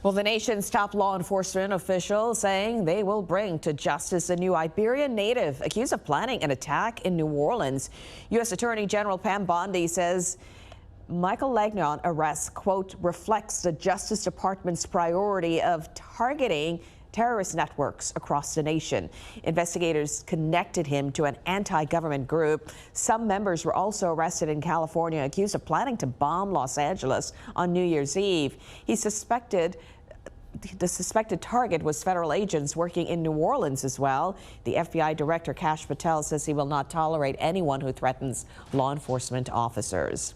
Well, the nation's top law enforcement official saying they will bring to justice a new Iberian native accused of planning an attack in New Orleans. U.S. Attorney General Pam Bondi says Michael Lagnon arrest, quote, reflects the Justice Department's priority of targeting terrorist networks across the nation. Investigators connected him to an anti-government group. Some members were also arrested in California, accused of planning to bomb Los Angeles on New Year's Eve. The suspected target was federal agents working in New Orleans as well. The FBI Director Kash Patel says he will not tolerate anyone who threatens law enforcement officers.